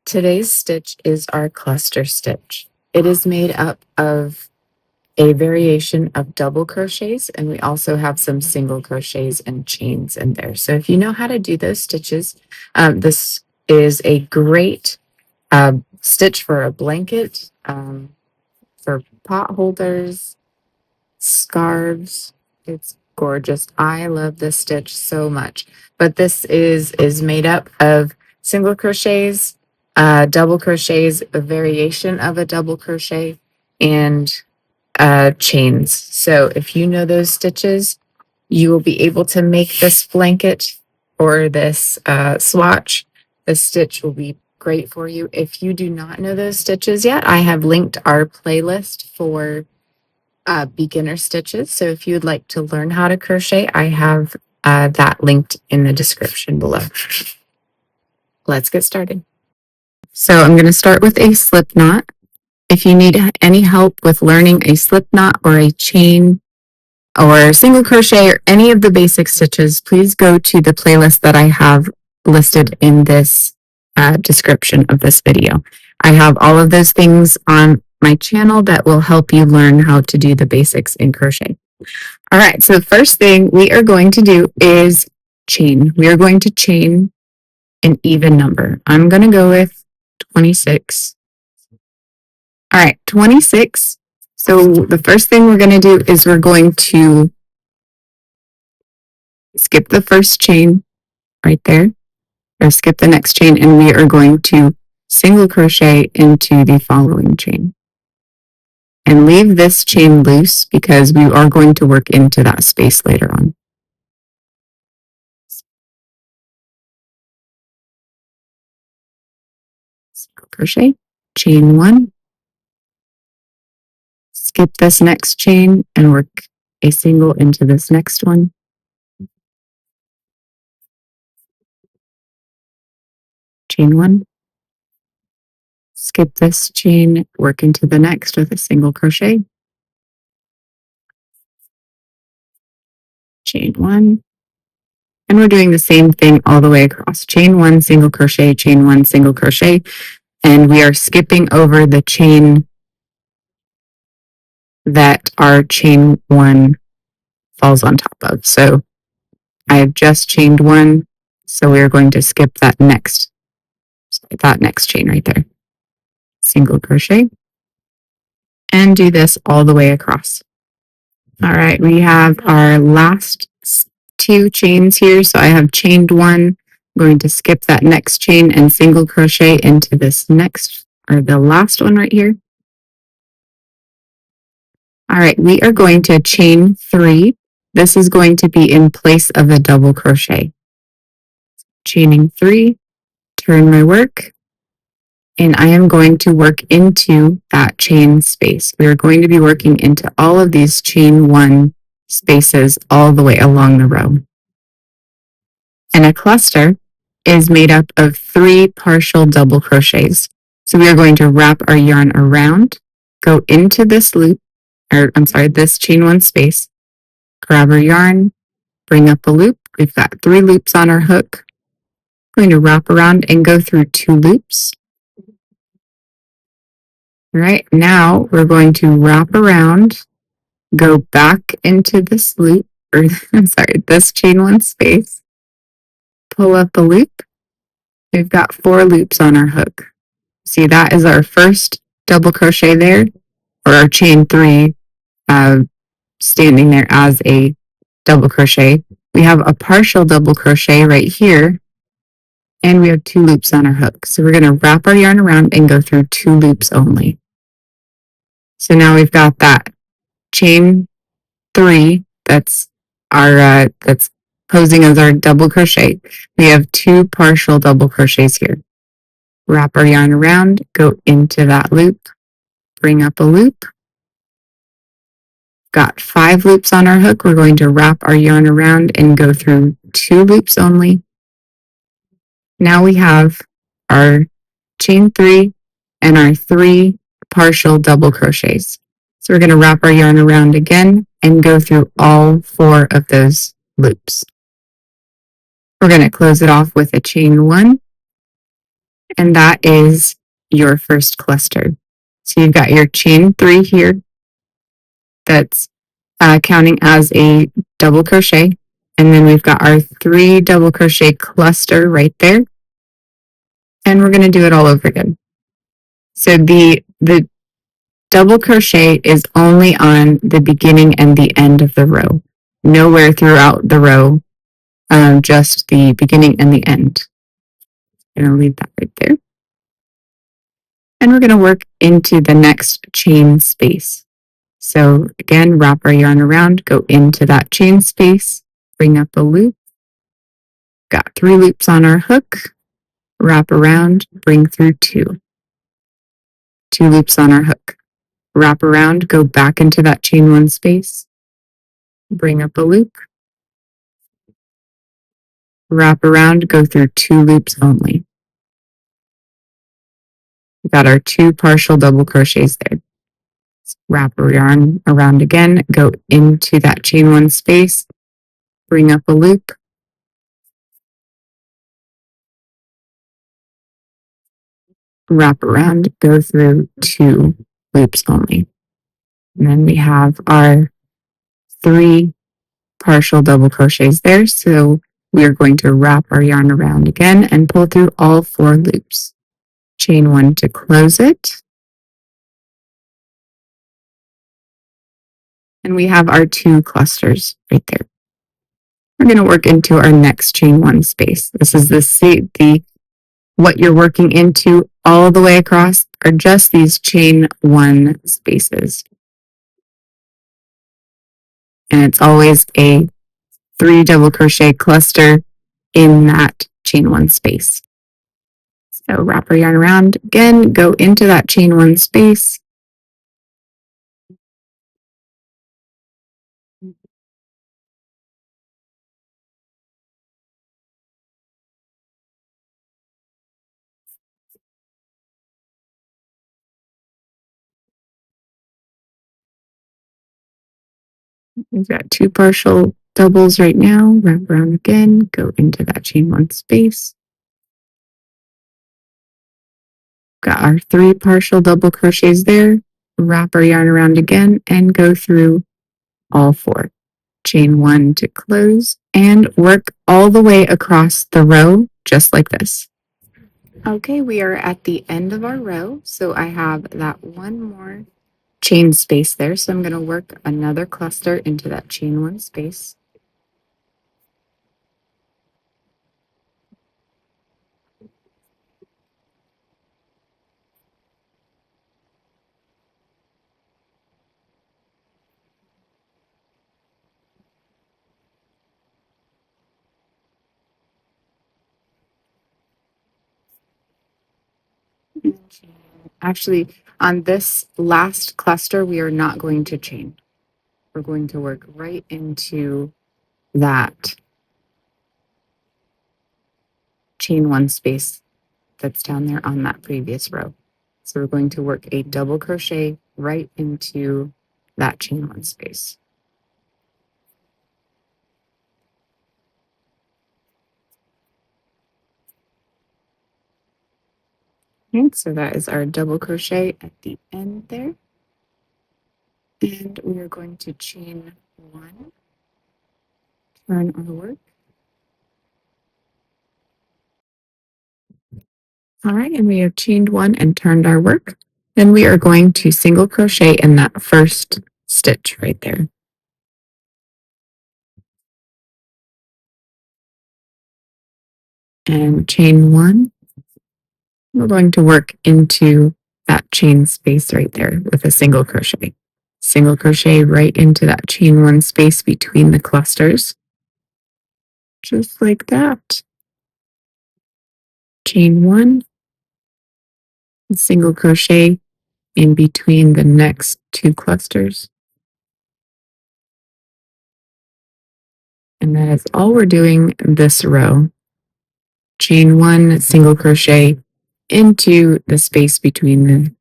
Today's stitch is our cluster stitch. It is made up of a variation of double crochets, and we also have some single crochets and chains in there. So if you know how to do those stitches, this is a great stitch for a blanket, for pot holders, scarves. It's gorgeous. I love this stitch so much. But this is made up of single crochets, double crochets, a variation of a double crochet, and chains. So if you know those stitches, you will be able to make this blanket or this swatch. The stitch will be great for you. If you do not know those stitches yet, I have linked our playlist for beginner stitches. So if you would like to learn how to crochet, I have that linked in the description below. Let's get started. So I'm going to start with a slip knot. If you need any help with learning a slip knot or a chain or single crochet or any of the basic stitches, please go to the playlist that I have listed in this description of this video. I have all of those things on my channel that will help you learn how to do the basics in crochet. All right, so the first thing we are going to do is chain. We are going to chain an even number. I'm going to go with 26. All right, 26. So the first thing we're going to do is we're going to skip the first chain right there, or skip the next chain, and we are going to single crochet into the following chain. And leave this chain loose because we are going to work into that space later on. Single crochet, chain one, skip this next chain and work a single into this next one. Chain one, skip this chain, work into the next with a single crochet. Chain one, and we're doing the same thing all the way across. Chain one, single crochet, chain one, single crochet, and we are skipping over the chain that our chain one falls on top of. So I have just chained one, so we are going to skip that next chain right there. Single crochet, and do this all the way across. All right, we have our last two chains here. So I have chained one. I'm going to skip that next chain and single crochet into this next, or the last one right here. All right, we are going to chain three. This is going to be in place of a double crochet. Chaining three, turn my work, and I am going to work into that chain space. We are going to be working into all of these chain one spaces all the way along the row. And a cluster is made up of 3 partial double crochets. So we are going to wrap our yarn around, go into this loop, this chain one space, grab our yarn, bring up a loop. We've got 3 loops on our hook. I'm going to wrap around and go through 2 loops. All right, now we're going to wrap around, go back into this loop, this chain one space, pull up a loop. We've got 4 loops on our hook. See, that is our first double crochet there, or our chain 3 standing there as a double crochet. We have a partial double crochet right here, and we have 2 loops on our hook. So we're going to wrap our yarn around and go through 2 loops only. So now we've got that chain 3 that's posing as our double crochet. We have 2 partial double crochets here. Wrap our yarn around, go into that loop, bring up a loop. Got 5 loops on our hook. We're going to wrap our yarn around and go through 2 loops only. Now we have our chain 3 and our 3 partial double crochets. So we're going to wrap our yarn around again and go through all 4 of those loops. We're going to close it off with a chain 1, and that is your first cluster. So you've got your chain 3 here that's counting as a double crochet. And then we've got our 3 double crochet cluster right there. And we're going to do it all over again. So the double crochet is only on the beginning and the end of the row, nowhere throughout the row, just the beginning and the end. I'm going to leave that right there. And we're going to work into the next chain space. So again, wrap our yarn around, go into that chain space, bring up a loop, got 3 loops on our hook, wrap around, bring through 2. 2 loops on our hook, wrap around, go back into that chain 1 space, bring up a loop, wrap around, go through 2 loops only. We got our 2 partial double crochets there. Wrap our yarn around again, go into that chain 1 space, bring up a loop, wrap around, go through 2 loops only. And then we have our 3 partial double crochets there. So we are going to wrap our yarn around again and pull through all 4 loops. Chain 1 to close it. And we have our 2 clusters right there. We're going to work into our next chain 1 space. This is the what you're working into all the way across are just these chain 1 spaces. And it's always a 3 double crochet cluster in that chain 1 space. So wrap our yarn around again, go into that chain 1 space. We've got 2 partial doubles right now. Wrap around again, go into that chain 1 space. Got our 3 partial double crochets there. Wrap our yarn around again and go through all 4. Chain 1 to close and work all the way across the row just like this. Okay, we are at the end of our row. So I have that one more chain space there. So I'm going to work another cluster into that chain 1 space. Actually, on this last cluster, we are not going to chain. We're going to work right into that chain 1 space that's down there on that previous row. So we're going to work a double crochet right into that chain 1 space. Okay, so that is our double crochet at the end there. And we are going to chain 1, turn our work. All right, and we have chained 1 and turned our work. Then we are going to single crochet in that first stitch right there. And chain 1. We're going to work into that chain space right there with a single crochet. Single crochet right into that chain 1 space between the clusters. Just like that. Chain 1, single crochet in between the next 2 clusters. And that is all we're doing this row. Chain 1, single crochet into the space between the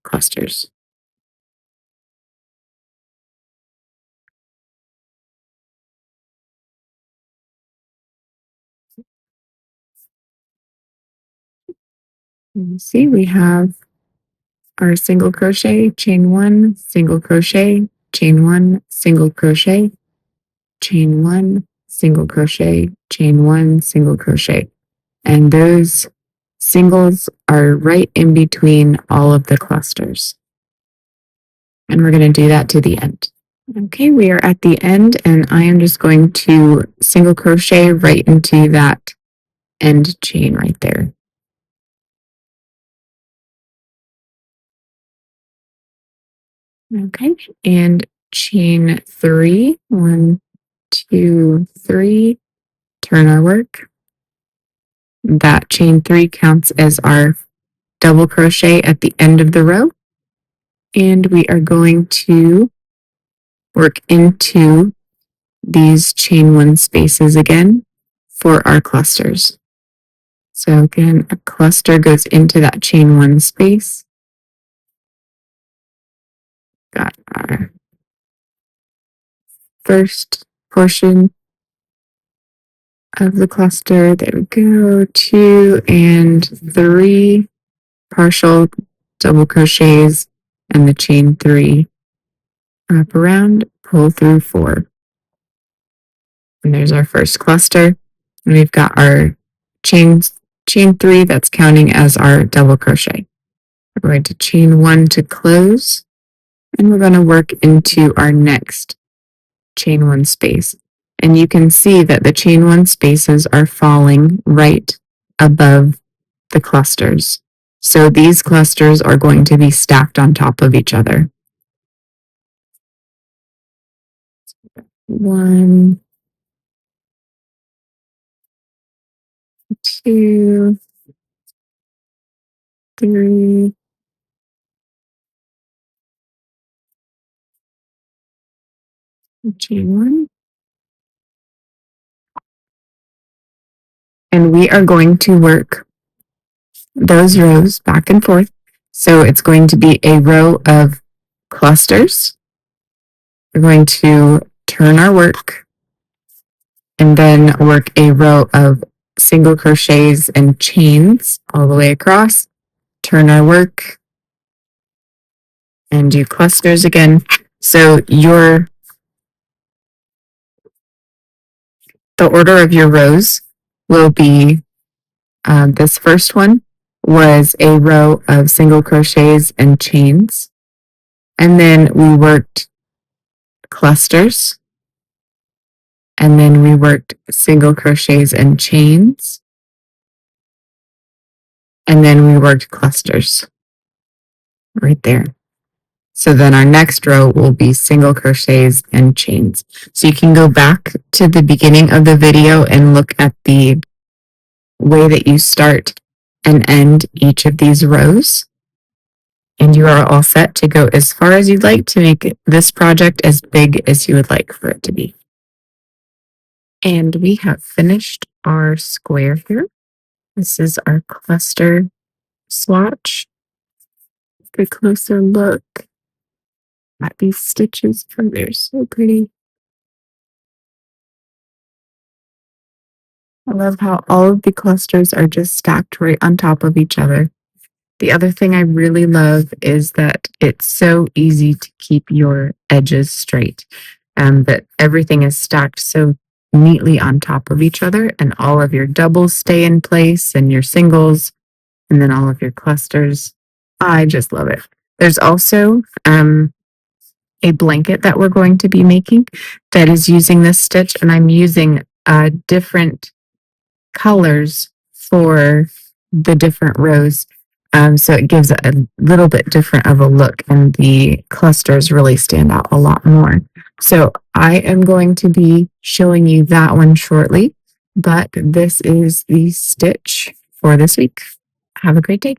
clusters. You see, we have our single crochet, chain one, single crochet, chain one, single crochet, chain one, single crochet, chain one, single crochet. And those singles are right in between all of the clusters. And we're going to do that to the end. Okay, we are at the end, and I am just going to single crochet right into that end chain right there. Okay, and chain three, 1, 2, 3, turn our work. That chain three counts as our double crochet at the end of the row. And we are going to work into these chain one spaces again for our clusters. So again, a cluster goes into that chain one space. Got our first portion of the cluster. There we go. 2 and 3 partial double crochets and the chain 3. Wrap around, pull through 4. And there's our first cluster. And we've got our chain 3 that's counting as our double crochet. We're going to chain 1 to close, and we're going to work into our next chain 1 space. And you can see that the chain 1 spaces are falling right above the clusters. So these clusters are going to be stacked on top of each other. 1, 2, 3, chain 1. And we are going to work those rows back and forth. So it's going to be a row of clusters. We're going to turn our work and then work a row of single crochets and chains all the way across. Turn our work and do clusters again. So the order of your rows will be this first one was a row of single crochets and chains. And then we worked clusters. And then we worked single crochets and chains. And then we worked clusters right there. So then our next row will be single crochets and chains. So you can go back to the beginning of the video and look at the way that you start and end each of these rows. And you are all set to go as far as you'd like to make this project as big as you would like for it to be. And we have finished our square here. This is our cluster swatch. Take a closer look at these stitches. They're so pretty. I love how all of the clusters are just stacked right on top of each other. The other thing I really love is that it's so easy to keep your edges straight, and that everything is stacked so neatly on top of each other, and all of your doubles stay in place and your singles, and then all of your clusters. I just love it. There's also a blanket that we're going to be making that is using this stitch, and I'm using different colors for the different rows. So it gives a little bit different of a look, and the clusters really stand out a lot more. So I am going to be showing you that one shortly, but this is the stitch for this week. Have a great day.